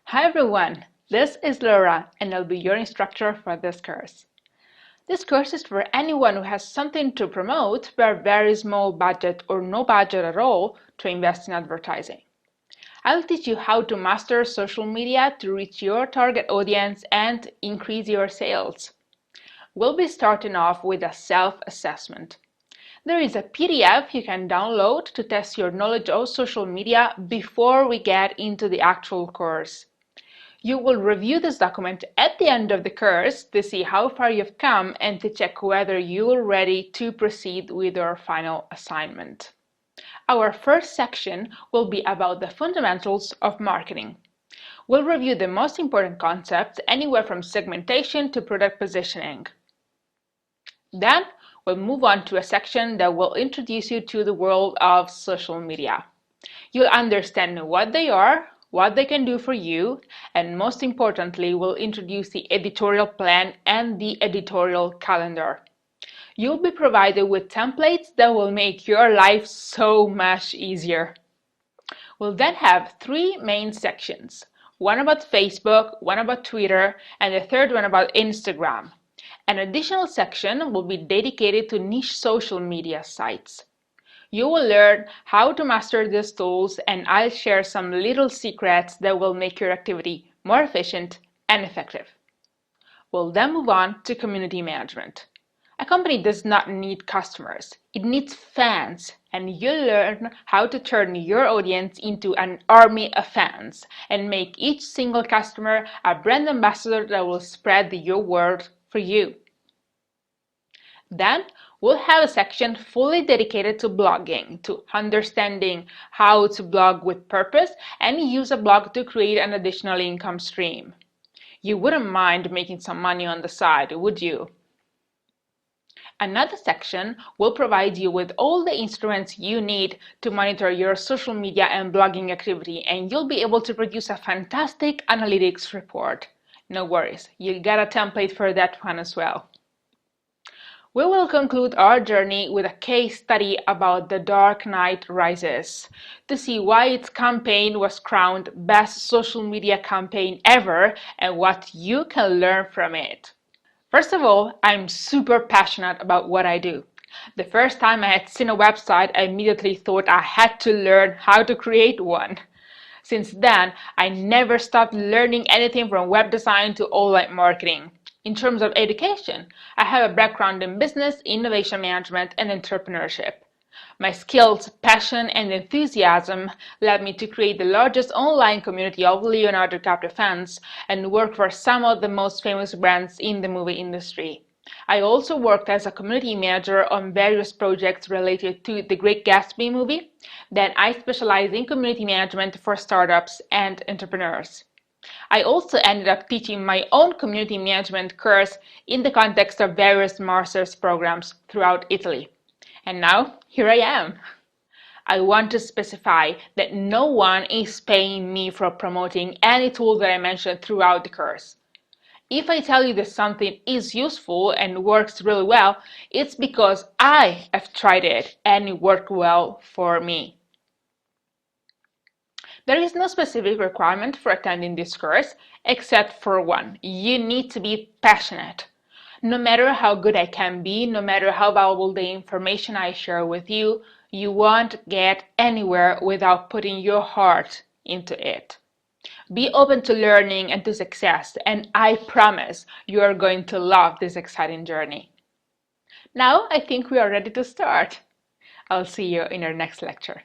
Hi everyone, this is Laura and I'll be your instructor for this course. This course is for anyone who has something to promote but a very small budget or no budget at all to invest in advertising. I'll teach you how to master social media to reach your target audience and increase your sales. We'll be starting off with a self-assessment. There is a PDF you can download to test your knowledge of social media before we get into the actual course. You will review this document at the end of the course to see how far you've come and to check whether you're ready to proceed with your final assignment. Our first section will be about the fundamentals of marketing. We'll review the most important concepts anywhere from segmentation to product positioning. Then we'll move on to a section that will introduce you to the world of social media. You'll understand what they are, what they can do for you, and most importantly, we'll introduce the editorial plan and the editorial calendar. You'll be provided with templates that will make your life so much easier. We'll then have three main sections, one about Facebook, one about Twitter, and the third one about Instagram. An additional section will be dedicated to niche social media sites. You will learn how to master these tools, and I'll share some little secrets that will make your activity more efficient and effective. We'll then move on to community management. A company does not need customers, it needs fans, and you'll learn how to turn your audience into an army of fans and make each single customer a brand ambassador that will spread your word for you. Then we'll have a section fully dedicated to blogging, to understanding how to blog with purpose and use a blog to create an additional income stream. You wouldn't mind making some money on the side, would you? Another section will provide you with all the instruments you need to monitor your social media and blogging activity, and you'll be able to produce a fantastic analytics report. No worries, you'll get a template for that one as well. We will conclude our journey with a case study about The Dark Knight Rises to see why its campaign was crowned best social media campaign ever and what you can learn from it. First of all, I'm super passionate about what I do. The first time I had seen a website, I immediately thought I had to learn how to create one. Since then, I never stopped learning anything from web design to online marketing. In terms of education, I have a background in business, innovation management, and entrepreneurship. My skills, passion, and enthusiasm led me to create the largest online community of Leonardo DiCaprio fans and work for some of the most famous brands in the movie industry. I also worked as a community manager on various projects related to the Great Gatsby movie. Then I specialized in community management for startups and entrepreneurs. I also ended up teaching my own community management course in the context of various master's programs throughout Italy. And now, here I am. I want to specify that no one is paying me for promoting any tool that I mentioned throughout the course. If I tell you that something is useful and works really well, it's because I have tried it and it worked well for me. There is no specific requirement for attending this course, except for one. You need to be passionate. No matter how good I can be, no matter how valuable the information I share with you, you won't get anywhere without putting your heart into it. Be open to learning and to success, and I promise you are going to love this exciting journey. Now I think we are ready to start. I'll see you in our next lecture.